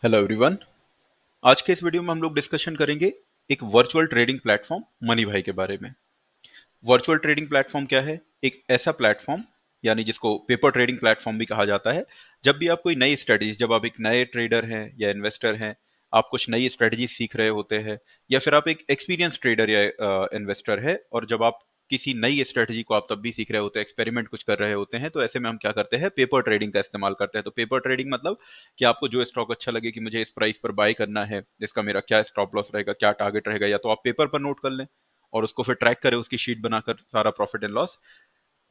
Hello everyone. आज के इस वीडियो में हम लोग डिस्कशन करेंगे एक वर्चुअल ट्रेडिंग प्लेटफॉर्म मनी भाई के बारे में। वर्चुअल ट्रेडिंग प्लेटफॉर्म क्या है? एक ऐसा प्लेटफॉर्म, यानी जिसको पेपर ट्रेडिंग प्लेटफॉर्म भी कहा जाता है। जब भी आप कोई नई स्ट्रेटजी, जब आप एक नए ट्रेडर हैं या इन्वेस्टर हैं, आप कुछ नई स्ट्रेटजी सीख रहे होते हैं, या फिर आप एक एक्सपीरियंस ट्रेडर या इन्वेस्टर है, और जब आप किसी नई स्ट्रेटजी को आप तब भी सीख रहे होते हैं, एक्सपेरिमेंट कुछ कर रहे होते हैं, तो ऐसे में हम क्या करते हैं? पेपर ट्रेडिंग का इस्तेमाल करते हैं। तो पेपर ट्रेडिंग मतलब कि आपको जो स्टॉक अच्छा लगे कि मुझे इस प्राइस पर बाय करना है, इसका मेरा क्या स्टॉप लॉस रहेगा, क्या टारगेट रहेगा, या तो आप पेपर पर नोट कर लें और उसको फिर ट्रैक करें, उसकी शीट बनाकर सारा प्रॉफिट एंड लॉस।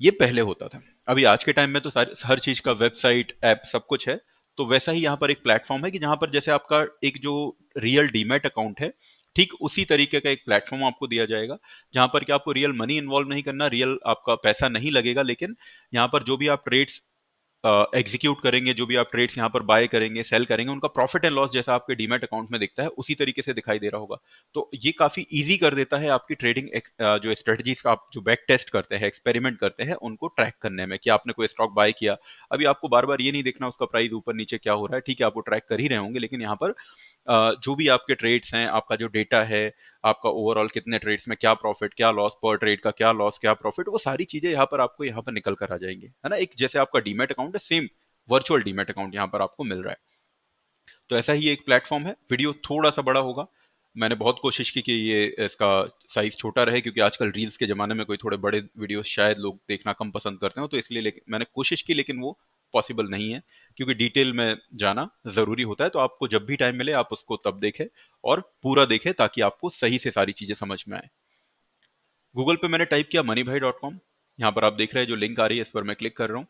ये पहले होता था। अभी आज के टाइम में तो हर चीज का वेबसाइट, ऐप, सब कुछ है। तो वैसा ही यहाँ पर एक प्लेटफॉर्म है कि जहां पर जैसे आपका एक जो रियल डीमैट अकाउंट है, ठीक उसी तरीके का एक प्लेटफॉर्म आपको दिया जाएगा, जहां पर कि आपको रियल मनी इन्वॉल्व नहीं करना, रियल आपका पैसा नहीं लगेगा, लेकिन यहाँ पर जो भी आप ट्रेड्स एग्जीक्यूट करेंगे, जो भी आप ट्रेड्स यहाँ पर बाय करेंगे, सेल करेंगे, उनका प्रॉफिट एंड लॉस जैसा आपके डीमैट अकाउंट में दिखता है उसी तरीके से दिखाई दे रहा होगा। तो ये काफी इजी कर देता है आपकी ट्रेडिंग, जो स्ट्रेटजीज का आप जो बैक टेस्ट करते हैं, एक्सपेरिमेंट करते हैं, उनको ट्रैक करने में, कि आपने कोई स्टॉक बाय किया। अभी आपको बार बार ये नहीं देखना उसका प्राइस ऊपर नीचे क्या हो रहा है, ठीक है, आप वो ट्रैक कर ही रहे होंगे, लेकिन यहाँ पर जो भी आपके ट्रेड्स हैं, आपका जो डेटा है, आपका ओवरऑल कितने ट्रेड्स में क्या प्रॉफिट, क्या लॉस, पर ट्रेड का क्या लॉस, क्या प्रॉफिट, वो सारी चीजें यहाँ पर आपको यहाँ पर निकल कर आ जाएंगी, है ना। एक जैसे आपका डीमैट अकाउंट है, सेम वर्चुअल डीमैट अकाउंट यहाँ पर आपको मिल रहा है। तो ऐसा ही एक प्लेटफॉर्म है। वीडियो थोड़ा सा बड़ा होगा। मैंने बहुत कोशिश की कि ये इसका साइज छोटा रहे, क्योंकि आजकल रील्स के जमाने में कोई थोड़े बड़े वीडियो शायद लोग देखना कम पसंद करते हो, तो इसलिए मैंने कोशिश की, लेकिन वो पॉसिबल नहीं है, क्योंकि डिटेल में जाना जरूरी होता है। तो आपको जब भी टाइम मिले आप उसको तब देखें और पूरा देखें, ताकि आपको सही से सारी चीजें समझ में आए। गूगल पे मैंने टाइप किया moneybhai.com। यहाँ पर आप देख रहे हैं जो लिंक आ रही है, इस पर मैं क्लिक कर रहा हूँ।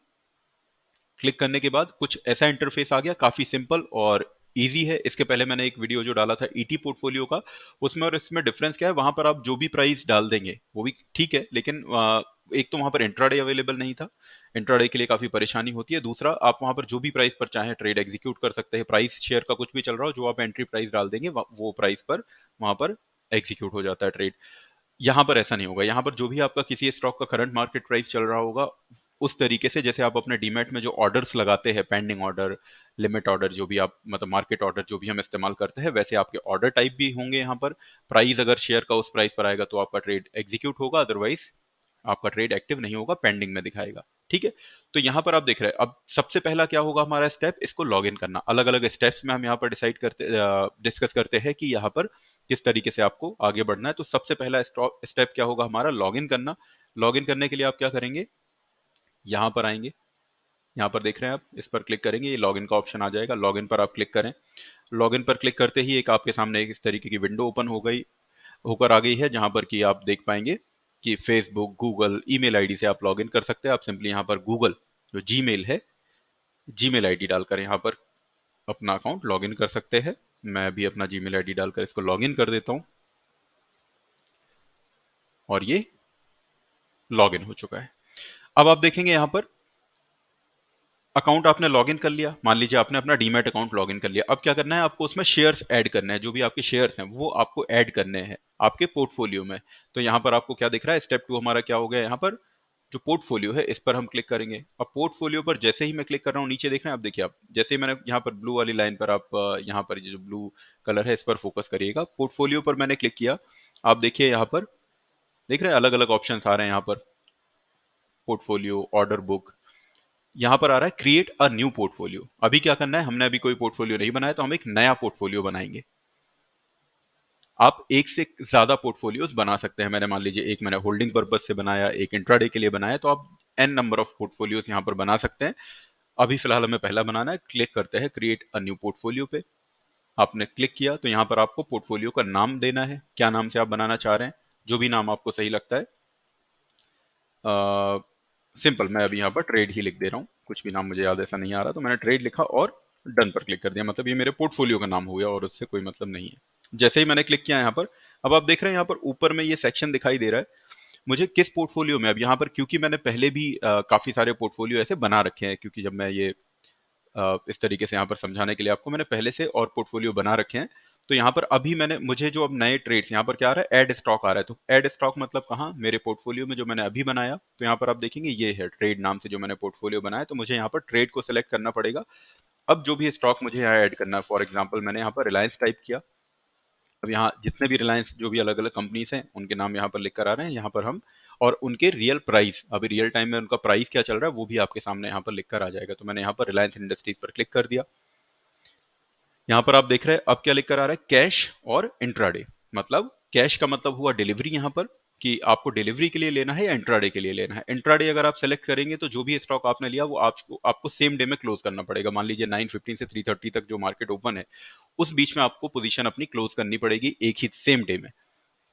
क्लिक करने के बाद कुछ ऐसा इंटरफेस आ गया, काफी सिंपल और इजी है। इसके पहले मैंने एक वीडियो जो डाला था ईटी पोर्टफोलियो का, उसमें और इसमें डिफरेंस क्या है? वहां पर आप जो भी प्राइस डाल देंगे वो भी ठीक है, लेकिन एक तो वहां पर इंट्राडे अवेलेबल नहीं था। इंट्राडे के लिए काफी परेशानी होती है। दूसरा, आप वहां पर जो भी प्राइस पर चाहे ट्रेड एग्जीक्यूट कर सकते हैं। प्राइस शेयर का कुछ भी चल रहा हो, जो आप एंट्री प्राइस डाल देंगे वो प्राइस पर वहां पर एग्जीक्यूट हो जाता है ट्रेड। यहाँ पर ऐसा नहीं होगा। यहाँ पर जो भी आपका किसी स्टॉक का करंट मार्केट प्राइस चल रहा होगा, उस तरीके से जैसे आप अपने डीमैट में जो ऑर्डर्स लगाते हैं, पेंडिंग ऑर्डर, लिमिट ऑर्डर, जो भी आप मतलब मार्केट ऑर्डर जो भी हम इस्तेमाल करते हैं, वैसे आपके ऑर्डर टाइप भी होंगे यहाँ पर। प्राइस अगर शेयर का उस प्राइस पर आएगा तो आपका ट्रेड एग्जीक्यूट होगा, अदरवाइज आपका ट्रेड एक्टिव नहीं होगा, पेंडिंग में दिखाएगा। ठीक है। तो यहाँ पर आप देख रहे हैं, अब सबसे पहला क्या होगा हमारा स्टेप, इसको लॉग इन करना। अलग अलग स्टेप्स में हम यहाँ पर डिस्कस करते हैं कि यहाँ पर किस तरीके से आपको आगे बढ़ना है। तो सबसे पहला स्टेप क्या होगा हमारा? लॉग इन करना। लॉग इन करने के लिए आप क्या करेंगे? यहाँ पर आएंगे। यहाँ पर देख रहे हैं आप, इस पर क्लिक करेंगे, ये लॉगिन का ऑप्शन आ जाएगा। लॉगिन पर आप क्लिक करें। लॉगिन पर क्लिक करते ही एक आपके सामने एक इस तरीके की विंडो ओपन होकर आ गई है, जहां पर कि आप देख पाएंगे कि फेसबुक, गूगल, ईमेल आईडी से आप लॉगिन कर सकते हैं। आप सिंपली यहाँ पर गूगल जो जीमेल है, जीमेल आईडी डालकर यहाँ पर अपना अकाउंट लॉगिन कर सकते हैं। मैं भी अपना जीमेल आईडी डालकर इसको लॉगिन कर देता हूँ, और ये लॉगिन हो चुका है। अब आप देखेंगे यहाँ पर अकाउंट आपने लॉगिन कर लिया। मान लीजिए आपने अपना डीमैट अकाउंट लॉगिन कर लिया। अब क्या करना है? आपको उसमें शेयर्स ऐड करने हैं। जो भी आपके शेयर्स हैं वो आपको ऐड करने हैं आपके पोर्टफोलियो में। तो यहाँ पर आपको क्या दिख रहा है? स्टेप 2 हमारा क्या हो गया? यहाँ पर जो पोर्टफोलियो है, इस पर हम क्लिक करेंगे। अब पोर्टफोलियो पर जैसे ही मैं क्लिक कर रहा हूँ, नीचे देख रहे हैं आप, देखिए आप, जैसे ही मैंने यहाँ पर ब्लू वाली लाइन पर, आप यहाँ पर ये जो ब्लू कलर है, इस पर फोकस करिएगा। पोर्टफोलियो पर मैंने क्लिक किया। आप देखिए यहाँ पर देख रहे हैं अलग अलग ऑप्शन आ रहे हैं। यहाँ पर पोर्टफोलियो, ऑर्डर बुक, यहाँ पर आ रहा है क्रिएट अ न्यू पोर्टफोलियो। अभी क्या करना है? हमने अभी कोई पोर्टफोलियो नहीं बनाया, तो हम एक नया पोर्टफोलियो बनाएंगे। आप एक से ज्यादा पोर्टफोलियोज बना सकते हैं। मैंने मान लीजिए एक मैंने होल्डिंग पर्पज से बनाया, एक इंट्राडे के लिए बनाया, तो आप एन नंबर ऑफ पोर्टफोलियोज यहाँ पर बना सकते हैं। अभी फिलहाल हमें पहला बनाना है। क्लिक करते हैं क्रिएट अ न्यू पोर्टफोलियो पे। आपने क्लिक किया तो यहाँ पर आपको पोर्टफोलियो का नाम देना है, क्या नाम से आप बनाना चाह रहे हैं, जो भी नाम आपको सही लगता है। सिंपल, मैं अभी यहाँ पर ट्रेड ही लिख दे रहा हूँ। कुछ भी नाम मुझे याद ऐसा नहीं आ रहा, तो मैंने ट्रेड लिखा और डन पर क्लिक कर दिया। मतलब ये मेरे पोर्टफोलियो का नाम हो गया और उससे कोई मतलब नहीं है। जैसे ही मैंने क्लिक किया यहाँ पर, अब आप देख रहे हैं यहाँ पर ऊपर में ये सेक्शन दिखाई दे रहा है। मुझे किस पोर्टफोलियो में, अब यहाँ पर क्योंकि मैंने पहले भी काफी सारे पोर्टफोलियो ऐसे बना रखे हैं, क्योंकि जब मैं ये इस तरीके से यहाँ पर समझाने के लिए आपको, मैंने पहले से और पोर्टफोलियो बना रखे हैं। तो यहाँ पर अभी मुझे जो अब नए ट्रेड्स यहाँ पर क्या आ रहा है? ऐड स्टॉक आ रहा है। तो ऐड स्टॉक मतलब कहाँ? मेरे पोर्टफोलियो में जो मैंने अभी बनाया। तो यहाँ पर आप देखेंगे ये है ट्रेड नाम से जो मैंने पोर्टफोलियो बनाया। तो मुझे यहाँ पर ट्रेड को सिलेक्ट करना पड़ेगा। अब जो भी स्टॉक मुझे यहाँ ऐड करना है, फॉर एग्जांपल मैंने यहाँ पर रिलायंस टाइप किया। अब यहाँ जितने भी रिलायंस जो भी अलग अलग कंपनीज हैं उनके नाम यहाँ पर लिख कर आ रहे हैं, यहाँ पर हम और उनके रियल प्राइस, अभी रियल टाइम में उनका प्राइस क्या चल रहा है वो भी आपके सामने यहाँ पर लिख कर आ जाएगा। तो मैंने यहाँ पर रिलायंस इंडस्ट्रीज पर क्लिक कर दिया। यहाँ पर आप देख रहे हैं अब क्या लिख कर आ रहा है, कैश और इंट्राडे। मतलब कैश का मतलब हुआ डिलीवरी, यहाँ पर कि आपको डिलीवरी के लिए लेना है या इंट्राडे के लिए लेना है। इंट्राडे अगर आप सेलेक्ट करेंगे तो जो भी स्टॉक आपने लिया वो आपको सेम डे में क्लोज करना पड़ेगा। मान लीजिए 9:15 से 3:30 तक जो मार्केट ओपन है उस बीच में आपको पोजीशन अपनी क्लोज करनी पड़ेगी एक ही सेम डे में।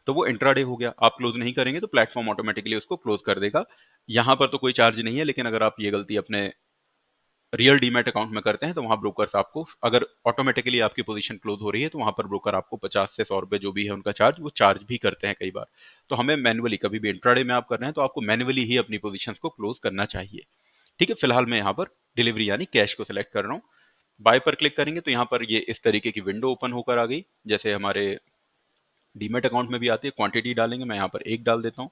तो वो इंट्राडे हो गया। आप क्लोज नहीं करेंगे तो प्लेटफॉर्म ऑटोमेटिकली उसको क्लोज कर देगा। यहाँ पर तो कोई चार्ज नहीं है, लेकिन अगर आप ये गलती अपने रियल डीमैट अकाउंट में करते हैं तो वहां ब्रोकर्स आपको, अगर ऑटोमेटिकली आपकी पोजीशन क्लोज हो रही है तो वहां पर ब्रोकर आपको 50 से 100 रुपए जो भी है उनका चार्ज, वो चार्ज भी करते हैं कई बार। तो हमें मैनुअली, कभी भी इंट्राडे में आप कर रहे हैं तो आपको मैनुअली ही अपनी पोजीशंस को क्लोज करना चाहिए। ठीक है, फिलहाल मैं यहाँ पर डिलीवरी यानी कैश को सिलेक्ट कर रहा हूँ। बाय पर क्लिक करेंगे तो यहाँ पर ये इस तरीके की विंडो ओपन होकर आ गई, जैसे हमारे डीमेट अकाउंट में भी आती है। क्वांटिटी डालेंगे, मैं यहाँ पर 1 डाल देता हूँ।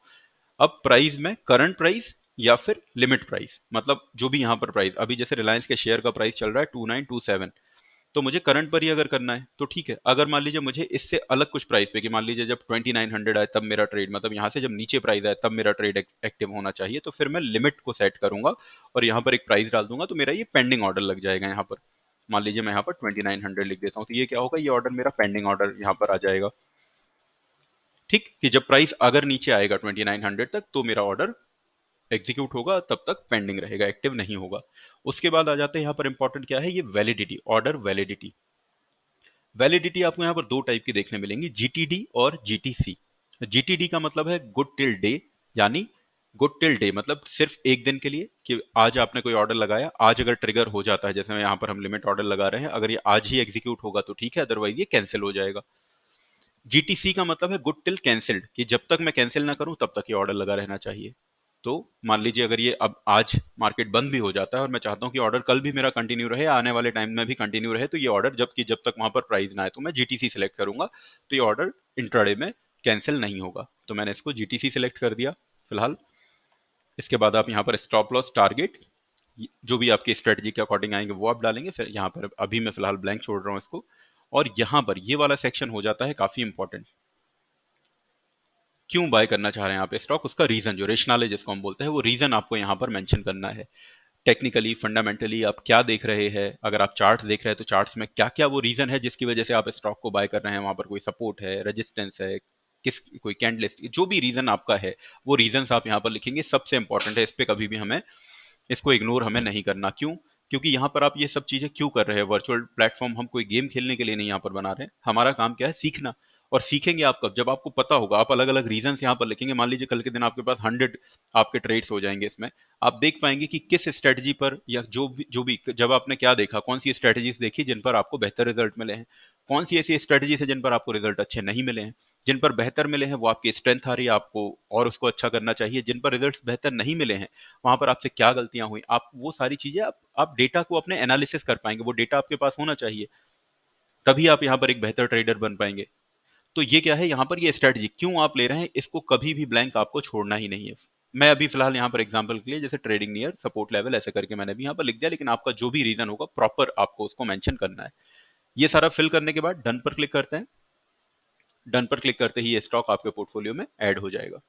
अब प्राइस में करंट प्राइस या फिर लिमिट प्राइस, मतलब जो भी यहाँ पर प्राइस, अभी जैसे रिलायंस के शेयर का प्राइस चल रहा है 2927, तो मुझे करंट पर ही अगर करना है तो ठीक है। अगर मान लीजिए मुझे इससे अलग कुछ प्राइस पे, कि मान लीजिए जब 2900 आए तब मेरा ट्रेड, मतलब यहाँ से जब नीचे प्राइस आए तब मेरा ट्रेड एक्टिव होना चाहिए, तो फिर मैं लिमिट को सेट करूंगा और यहाँ पर एक प्राइस डाल दूंगा, तो मेरा ये पेंडिंग ऑर्डर लग जाएगा यहाँ पर। मान लीजिए मैं यहाँ पर 2900 लिख देता हूँ, तो ये क्या होगा, ये ऑर्डर मेरा पेंडिंग ऑर्डर यहाँ पर आ जाएगा। ठीक, कि जब प्राइस अगर नीचे आएगा 2900 तक तो मेरा ऑर्डर एग्जीक्यूट होगा, तब तक पेंडिंग रहेगा, एक्टिव नहीं होगा। उसके बाद आ जाते हैं यहाँ पर इंपॉर्टेंट क्या है, ये वैलिडिटी, ऑर्डर वैलिडिटी। वैलिडिटी आपको यहाँ पर दो टाइप की देखने मिलेंगी, जीटीडी और जीटीसी। जीटीडी का मतलब है गुड टिल डे, यानी गुड टिल डे मतलब सिर्फ एक दिन के लिए, कि आज आपने कोई ऑर्डर लगाया, आज अगर ट्रिगर हो जाता है, जैसे यहाँ पर हम लिमिट ऑर्डर लगा रहे हैं, अगर ये आज ही एग्जीक्यूट होगा तो ठीक है, अदरवाइज ये कैंसिल हो जाएगा। जीटीसी का मतलब है गुड टिल कैंसिल्ड, कि जब तक मैं कैंसिल ना करूं तब तक ये ऑर्डर लगा रहना चाहिए। तो मान लीजिए अगर ये अब आज मार्केट बंद भी हो जाता है और मैं चाहता हूं कि ऑर्डर कल भी मेरा कंटिन्यू रहे, आने वाले टाइम में भी कंटिन्यू रहे, तो ये ऑर्डर जब तक वहां पर प्राइस ना आए तो मैं जीटीसी सेलेक्ट करूंगा, तो ये ऑर्डर इंट्राडे में कैंसिल नहीं होगा। तो मैंने इसको जीटीसी सेलेक्ट कर दिया फिलहाल। इसके बाद आप यहाँ पर स्टॉप लॉस, टारगेट, जो भी आपकी स्ट्रेटजी के अकॉर्डिंग आएंगे वो आप डालेंगे। फिर यहाँ पर अभी मैं फिलहाल ब्लैंक छोड़ रहा हूँ इसको। और यहाँ पर ये वाला सेक्शन हो जाता है काफी इंपॉर्टेंट, क्यों बाय करना चाह रहे हैं आप स्टॉक, उसका रीजन, जो रेशनल है जिसको हम बोलते हैं, वो रीजन आपको यहाँ पर मेंशन करना है। टेक्निकली, फंडामेंटली आप क्या देख रहे हैं, अगर आप चार्ट्स देख रहे हैं तो चार्ट्स में क्या क्या वो रीजन है जिसकी वजह से आप स्टॉक को बाय कर रहे हैं। वहां पर कोई सपोर्ट है, रेजिस्टेंस है, किस कोई कैंडल, जो भी रीजन आपका है वो रीजन आप यहाँ पर लिखेंगे। सबसे इंपॉर्टेंट है, इस पे कभी भी हमें इसको इग्नोर हमें नहीं करना। क्यों? क्योंकि यहाँ पर आप ये सब चीजें क्यों कर रहे हैं, वर्चुअल प्लेटफॉर्म हम कोई गेम खेलने के लिए नहीं यहाँ पर बना रहे हैं। हमारा काम क्या है, सीखना। और सीखेंगे आप कब, जब आपको पता होगा। आप अलग अलग रीजन यहाँ पर लिखेंगे। मान लीजिए कल के दिन आपके पास 100 आपके ट्रेड्स हो जाएंगे, इसमें आप देख पाएंगे कि किस स्ट्रेटजी पर, या जो भी जब आपने क्या देखा, कौन सी स्ट्रेटजीज देखी जिन पर आपको बेहतर रिजल्ट मिले हैं, कौन सी ऐसी स्ट्रेटजीज है जिन पर आपको रिजल्ट अच्छे नहीं मिले हैं। जिन पर बेहतर मिले हैं वो आपकी स्ट्रेंथ आ रही है, आपको और उसको अच्छा करना चाहिए। जिन पर रिजल्ट्स बेहतर नहीं मिले हैं वहां पर आपसे क्या गलतियां हुई, आप वो सारी चीजें आप डेटा को अपने एनालिसिस कर पाएंगे। वो डेटा आपके पास होना चाहिए, तभी आप यहाँ पर एक बेहतर ट्रेडर बन पाएंगे। तो ये क्या है, यहाँ पर ये स्ट्रेटजी क्यों आप ले रहे हैं, इसको कभी भी ब्लैंक आपको छोड़ना ही नहीं है। मैं अभी फिलहाल यहाँ पर एग्जांपल के लिए जैसे ट्रेडिंग नियर सपोर्ट लेवल ऐसे करके मैंने भी यहाँ पर लिख दिया, लेकिन आपका जो भी रीजन होगा प्रॉपर आपको उसको मेंशन करना है। ये सारा फिल करने के बाद डन पर क्लिक करते हैं। डन पर क्लिक करते ही ये स्टॉक आपके पोर्टफोलियो में ऐड हो जाएगा।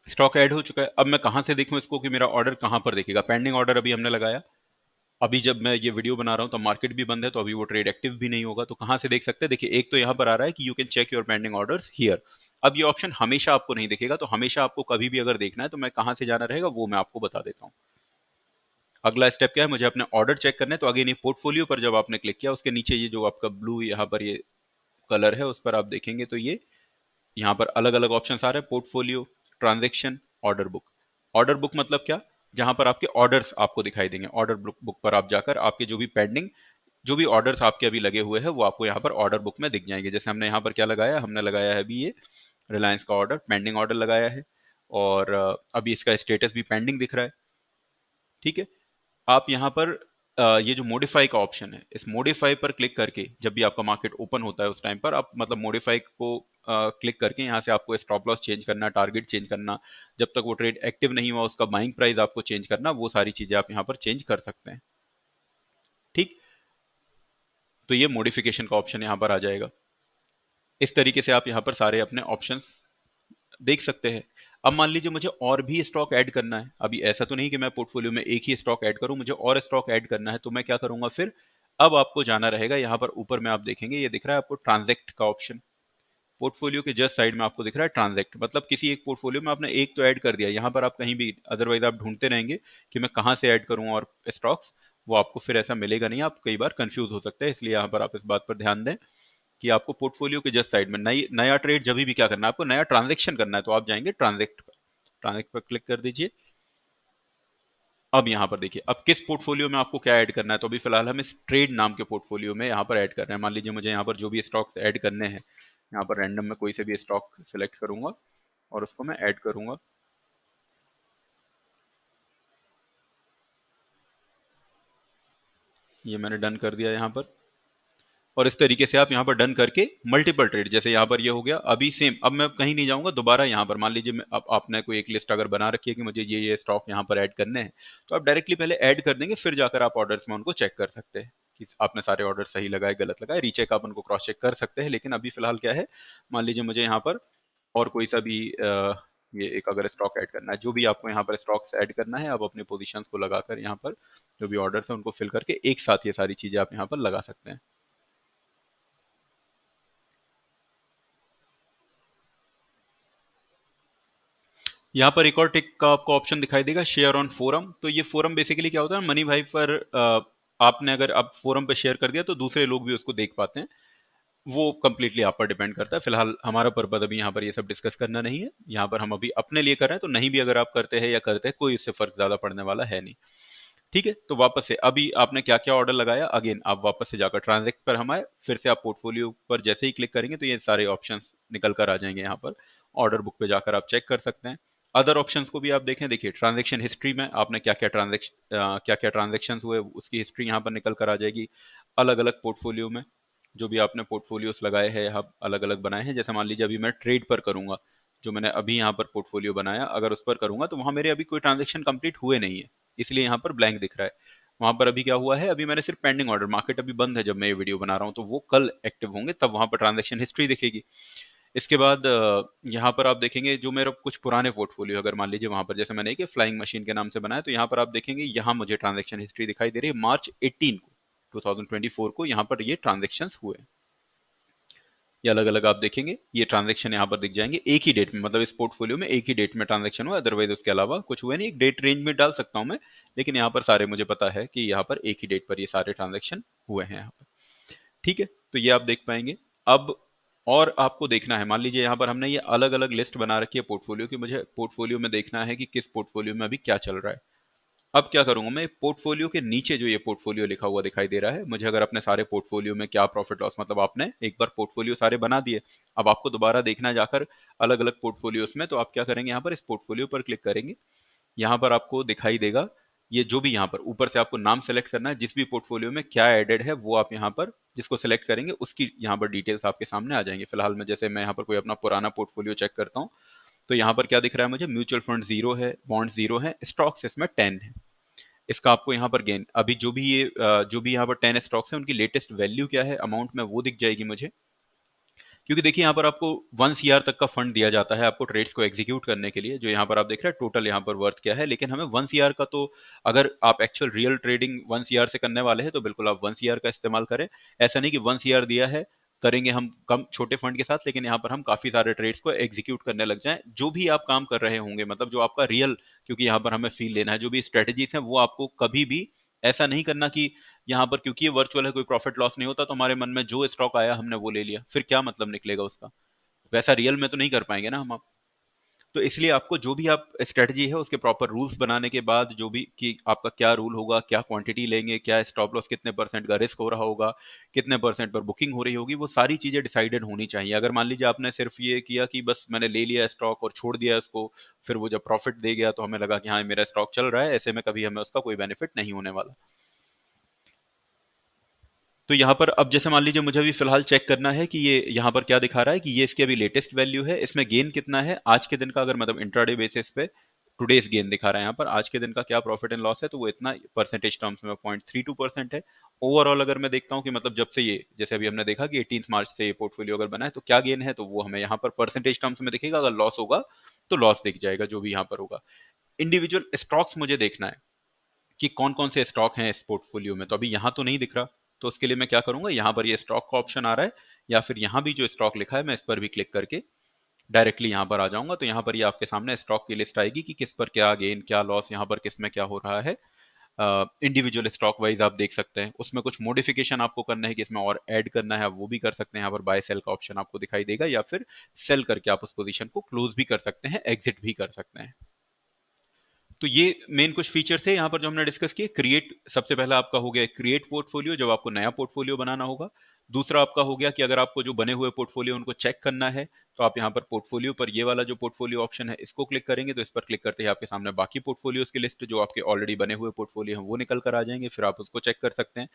स्टॉक ऐड हो चुका है। अब मैं कहाँ से देखूं इसको कि मेरा ऑर्डर कहाँ पर दिखेगा। पेंडिंग ऑर्डर अभी हमने लगाया, अभी जब मैं ये वीडियो बना रहा हूँ तो मार्केट भी बंद है, तो अभी वो ट्रेड एक्टिव भी नहीं होगा। तो कहाँ से देख सकते हैं, देखिए एक तो यहाँ पर आ रहा है कि you can check your pending orders here. अब ये ऑप्शन हमेशा आपको नहीं दिखेगा, तो हमेशा आपको कभी भी अगर देखना है तो मैं कहाँ से जाना रहेगा वो मैं आपको बता देता हूँ। अगला स्टेप क्या है, मुझे अपने ऑर्डर चेक करना है। तो अगेन ये पोर्टफोलियो पर जब आपने क्लिक किया, उसके नीचे ये जो आपका ब्लू यहाँ पर ये कलर है उस पर आप देखेंगे तो ये यहाँ पर अलग अलग ऑप्शन आ रहे हैं, portfolio, transaction, order book. Order book मतलब क्या, जहां पर आपके ऑर्डर्स आपको दिखाई देंगे। ऑर्डर बुक पर आप जाकर आपके जो भी पेंडिंग, जो भी ऑर्डर्स आपके अभी लगे हुए हैं वो आपको यहाँ पर ऑर्डर बुक में दिख जाएंगे। जैसे हमने यहाँ पर क्या लगाया, हमने लगाया है अभी ये रिलायंस का ऑर्डर, पेंडिंग ऑर्डर लगाया है, और अभी इसका स्टेटस भी पेंडिंग दिख रहा है। ठीक है, आप यहाँ पर ये जो मॉडिफाई का ऑप्शन है, इस मॉडिफाई पर क्लिक करके जब भी आपका मार्केट ओपन होता है उस टाइम पर आप मतलब मॉडिफाई को क्लिक करके यहाँ से आपको स्टॉप लॉस चेंज करना, टारगेट चेंज करना, जब तक वो ट्रेड एक्टिव नहीं हुआ उसका बाइंग प्राइस आपको चेंज करना, वो सारी चीजें आप यहाँ पर चेंज कर सकते हैं। ठीक, तो ये मॉडिफिकेशन का ऑप्शन यहाँ पर आ जाएगा। इस तरीके से आप यहाँ पर सारे अपने ऑप्शंस देख सकते हैं। अब मान लीजिए मुझे और भी स्टॉक ऐड करना है, अभी ऐसा तो नहीं कि मैं पोर्टफोलियो में एक ही स्टॉक ऐड करूं, मुझे और स्टॉक ऐड करना है, तो मैं क्या करूंगा फिर? अब आपको जाना रहेगा यहाँ पर ऊपर में, आप देखेंगे ये दिख रहा है आपको ट्रांजैक्ट का ऑप्शन। पोर्टफोलियो के जस्ट साइड में आपको दिख रहा है ट्रांजैक्ट, मतलब किसी एक पोर्टफोलियो में आपने एक तो ऐड कर दिया, यहाँ पर आप कहीं भी अदरवाइज आप ढूंढते रहेंगे कि मैं कहाँ से ऐड करूँ और स्टॉक्स, वो आपको फिर ऐसा मिलेगा नहीं, आप कई बार कंफ्यूज हो सकते हैं। इसलिए यहाँ पर आप इस बात पर ध्यान दें कि आपको पोर्टफोलियो के जस्ट साइड में नया ट्रेड जब भी क्या करना है, आपको नया ट्रांजेक्शन करना है, तो आप जाएंगे ट्रांजेक्ट पर, ट्रांजेक्ट पर क्लिक कर दीजिए। अब यहाँ पर देखिए अब किस पोर्टफोलियो में आपको क्या ऐड करना है, तो अभी फिलहाल हम इस ट्रेड नाम के पोर्टफोलियो में यहाँ पर ऐड कर रहे हैं। मान लीजिए मुझे यहाँ पर जो भी स्टॉक्स ऐड करने हैं, यहाँ पर रैंडम में कोई से भी स्टॉक सिलेक्ट करूंगा और उसको मैं ऐड करूंगा। ये मैंने डन कर दिया यहाँ पर, और इस तरीके से आप यहाँ पर डन करके मल्टीपल ट्रेड, जैसे यहाँ पर ये हो गया, अभी सेम, अब मैं कहीं नहीं जाऊंगा दोबारा। यहाँ पर मान लीजिए अब आपने कोई एक लिस्ट अगर बना रखी है कि मुझे ये स्टॉक यहाँ पर ऐड करने हैं, तो आप डायरेक्टली पहले ऐड कर देंगे, फिर जाकर आप ऑर्डर्स में उनको चेक कर सकते हैं कि आपने सारे ऑर्डर सही लगाए गलत लगाए, रीचेक आप उनको क्रॉस चेक कर सकते हैं। लेकिन अभी फिलहाल क्या है, मान लीजिए मुझे यहाँ पर और कोई सा भी ये एक अगर स्टॉक ऐड करना है, जो भी आपको यहाँ पर स्टॉक्स ऐड करना है, आप अपने पोजीशंस को लगाकर यहाँ पर जो भी ऑर्डर्स है उनको फिल करके एक साथ ये सारी चीजें आप यहाँ पर लगा सकते हैं। यहाँ पर एक और टिक का आपको ऑप्शन दिखाई देगा, शेयर ऑन फोरम। तो ये फोरम बेसिकली क्या होता है, मनी भाई पर आपने अगर आप फोरम पे शेयर कर दिया तो दूसरे लोग भी उसको देख पाते हैं। वो कंप्लीटली आप पर डिपेंड करता है। फिलहाल हमारा पर्पज अभी यहाँ पर ये सब डिस्कस करना नहीं है, यहाँ पर हम अभी अपने लिए कर रहे हैं, तो नहीं भी अगर आप करते हैं या करते हैं कोई इससे फर्क ज्यादा पड़ने वाला है नहीं। ठीक है, तो वापस से अभी आपने क्या क्या ऑर्डर लगाया, अगेन आप वापस से जाकर ट्रांजैक्ट पर हम आए, फिर से आप पोर्टफोलियो पर जैसे ही क्लिक करेंगे तो ये सारे ऑप्शंस निकल कर आ जाएंगे। यहाँ पर ऑर्डर बुक पे जाकर आप चेक कर सकते हैं। अदर ऑप्शंस को भी आप देखें, देखिए ट्रांजैक्शन हिस्ट्री में आपने क्या क्या ट्रांजेक्शन हुए उसकी हिस्ट्री यहाँ पर निकल कर आ जाएगी। अलग अलग पोर्टफोलियो में जो भी आपने पोर्टफोलियोस लगाए हैं, आप अलग अलग बनाए हैं, जैसे मान लीजिए अभी मैं ट्रेड पर करूंगा, जो मैंने अभी यहाँ पर पोर्टफोलियो बनाया, अगर उस पर करूंगा तो वहां मेरे अभी कोई ट्रांजेक्शन कंप्लीट हुए नहीं है, इसलिए यहाँ पर ब्लैंक दिख रहा है। वहां पर अभी क्या हुआ है, अभी मैंने सिर्फ पेंडिंग ऑर्डर, मार्केट अभी बंद है जब मैं ये वीडियो बना रहा हूँ, तो वो कल एक्टिव होंगे तब वहां पर ट्रांजेक्शन हिस्ट्री दिखेगी। इसके बाद यहाँ पर आप देखेंगे जो मेरे कुछ पुराने पोर्टफोलियो, अगर मान लीजिए वहां पर जैसे मैंने कि फ्लाइंग मशीन के नाम से बनाया, तो यहाँ पर आप देखेंगे यहाँ मुझे ट्रांजेक्शन हिस्ट्री दिखाई दे रही है, मार्च 18 को 2024 को यहाँ पर ये ट्रांजेक्शन हुए। ये अलग अलग आप देखेंगे, ये ट्रांजेक्शन यहाँ पर दिख जाएंगे एक ही डेट में, मतलब इस पोर्टफोलियो में एक ही डेट में ट्रांजेक्शन हुआ, अदरवाइज उसके अलावा कुछ हुए नहीं। एक डेट रेंज में डाल सकता हूँ मैं, लेकिन यहाँ पर सारे मुझे पता है कि यहाँ पर एक ही डेट पर ये सारे ट्रांजेक्शन हुए हैं यहाँ पर। ठीक है, तो ये आप देख पाएंगे। अब और आपको देखना है, मान लीजिए यहाँ पर हमने ये अलग अलग लिस्ट बना रखी है पोर्टफोलियो की, मुझे पोर्टफोलियो में देखना है कि किस पोर्टफोलियो में अभी क्या चल रहा है। अब क्या करूंगा मैं, पोर्टफोलियो के नीचे जो ये पोर्टफोलियो लिखा हुआ दिखाई दे रहा है, मुझे अगर अपने सारे पोर्टफोलियो में क्या प्रॉफिट लॉस, मतलब आपने एक बार पोर्टफोलियो सारे बना दिए, अब आपको दोबारा देखना है जाकर अलग अलग पोर्टफोलियोस में, तो आप क्या करेंगे, यहाँ पर इस पोर्टफोलियो पर क्लिक करेंगे। यहाँ पर आपको दिखाई देगा ये जो भी यहाँ पर ऊपर से आपको नाम सेलेक्ट करना है, जिस भी पोर्टफोलियो में क्या एडेड है वो आप यहाँ पर जिसको सेलेक्ट करेंगे उसकी यहाँ पर डिटेल्स आपके सामने आ जाएंगे। फिलहाल मैं जैसे मैं यहाँ पर कोई अपना पुराना पोर्टफोलियो चेक करता हूँ, तो यहाँ पर क्या दिख रहा है मुझे, म्यूचुअल फंड 0 है, बॉन्ड 0 है, स्टॉक्स इसमें 10 है। इसका आपको यहाँ पर गेन, अभी जो भी यहाँ पर 10 स्टॉक्स हैं उनकी लेटेस्ट वैल्यू क्या है अमाउंट में, वो दिख जाएगी मुझे। क्योंकि देखिए यहाँ पर आपको 1 CR तक का फंड दिया जाता है आपको ट्रेड्स को एग्जीक्यूट करने के लिए, जो यहाँ पर आप देख रहे हैं टोटल यहाँ पर वर्थ क्या है, लेकिन हमें 1 CR का, तो अगर आप एक्चुअल रियल ट्रेडिंग 1 CR से करने वाले हैं तो बिल्कुल आप 1 CR का इस्तेमाल करें। ऐसा नहीं कि 1 CR दिया है, करेंगे हम कम छोटे फंड के साथ, लेकिन यहाँ पर हम काफी सारे ट्रेड्स को एग्जीक्यूट करने लग जाएं। जो भी आप काम कर रहे होंगे, मतलब जो आपका रियल, क्योंकि यहाँ पर हमें फील लेना है, जो भी स्ट्रेटेजीज हैं वो आपको कभी भी ऐसा नहीं करना कि यहाँ पर क्योंकि ये वर्चुअल है कोई प्रॉफिट लॉस नहीं होता, तो हमारे मन में जो स्टॉक आया हमने वो ले लिया, फिर क्या मतलब निकलेगा उसका, वैसा रियल में तो नहीं कर पाएंगे ना हम आप। तो इसलिए आपको जो भी आप स्ट्रेटजी है उसके प्रॉपर रूल्स बनाने के बाद, जो भी कि आपका क्या रूल होगा, क्या क्वांटिटी लेंगे, क्या स्टॉप लॉस, कितने परसेंट का रिस्क हो रहा होगा, कितने परसेंट पर बुकिंग हो रही होगी, वो सारी चीजें डिसाइडेड होनी चाहिए। अगर मान लीजिए आपने सिर्फ ये किया कि बस मैंने ले लिया स्टॉक और छोड़ दिया उसको, फिर वो जब प्रॉफिट दे गया तो हमें लगा कि हाँ मेरा स्टॉक चल रहा है, ऐसे में कभी हमें उसका कोई बेनिफिट नहीं होने वाला। तो यहाँ पर अब जैसे मान लीजिए मुझे अभी फिलहाल चेक करना है कि ये यहाँ पर क्या दिखा रहा है कि ये इसकी अभी लेटेस्ट वैल्यू है, इसमें गेन कितना है आज के दिन का, अगर मतलब इंट्राडे बेसिस पे टुडेज गेन दिखा रहा है यहाँ पर, आज के दिन का क्या प्रॉफिट एंड लॉस है, तो वो इतना परसेंटेज टर्म्स में 0.32% है। ओवरऑल अगर मैं देखता हूँ कि मतलब जब से ये, जैसे अभी हमने देखा कि 18 मार्च से ये पोर्टफोलियो अगर बना है तो क्या गेन है, तो वो हमें यहाँ पर परसेंटेज टर्म्स में दिखेगा। अगर लॉस होगा तो लॉस दिख जाएगा जो भी यहाँ पर होगा। इंडिविजुअल स्टॉक्स मुझे देखना है कि कौन कौन से स्टॉक हैं इस पोर्टफोलियो में, तो अभी यहाँ तो नहीं दिख रहा, तो उसके लिए मैं क्या करूंगा, यहाँ पर ये स्टॉक का ऑप्शन आ रहा है, या फिर यहाँ भी जो स्टॉक लिखा है मैं इस पर भी क्लिक करके डायरेक्टली यहाँ पर आ जाऊंगा। तो यहाँ पर ये आपके सामने स्टॉक की लिस्ट आएगी कि किस पर क्या गेन क्या लॉस, यहाँ पर किस में क्या हो रहा है। इंडिविजुअल स्टॉक वाइज आप देख सकते हैं, उसमें कुछ मॉडिफिकेशन आपको करना है कि इसमें और ऐड करना है, आप वो भी कर सकते हैं। यहाँ पर बाय सेल का ऑप्शन आपको दिखाई देगा, या फिर सेल करके आप उस पोजीशन को क्लोज भी कर सकते हैं, एग्जिट भी कर सकते हैं। तो ये मेन कुछ फीचर्स है यहाँ पर जो हमने डिस्कस किए। क्रिएट, सबसे पहला आपका हो गया क्रिएट पोर्टफोलियो, जब आपको नया पोर्टफोलियो बनाना होगा। दूसरा आपका हो गया कि अगर आपको जो बने हुए पोर्टफोलियो उनको चेक करना है, तो आप यहाँ पर पोर्टफोलियो पर ये वाला जो पोर्टफोलियो ऑप्शन है इसको क्लिक करेंगे, तो इस पर क्लिक करते ही आपके सामने बाकी पोर्टफोलियोज की लिस्ट जो आपके ऑलरेडी बने हुए पोर्टफोलियो हैं वो निकल कर आ जाएंगे, फिर आप उसको चेक कर सकते हैं।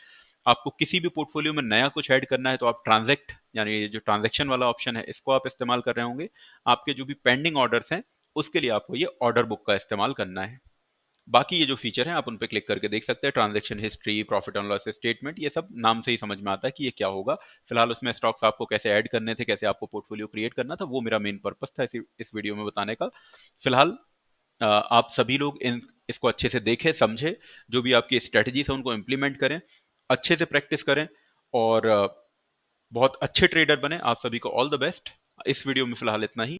आपको किसी भी पोर्टफोलियो में नया कुछ ऐड करना है तो आप ट्रांजैक्ट, यानी ये जो ट्रांजैक्शन वाला ऑप्शन है इसको आप इस्तेमाल कर रहे होंगे। आपके जो भी पेंडिंग ऑर्डर्स हैं उसके लिए आपको ये ऑर्डर बुक का इस्तेमाल करना है। बाकी ये जो फीचर हैं आप उन पे क्लिक करके देख सकते हैं, transaction history, profit and loss statement, ये सब नाम से ही समझ में आता है कि ये क्या होगा। फिलहाल उसमें स्टॉक्स आपको कैसे ऐड करने थे, कैसे आपको पोर्टफोलियो क्रिएट करना था, वो मेरा मेन पर्पस था इस वीडियो में बताने का। फिलहाल आप सभी लोग इन इसको अच्छे से देखें, समझें, जो भी आपकी स्ट्रेटजीज है उनको इम्प्लीमेंट करें, अच्छे से प्रैक्टिस करें, और बहुत अच्छे ट्रेडर बने। आप सभी को ऑल द बेस्ट। इस वीडियो में फिलहाल इतना ही।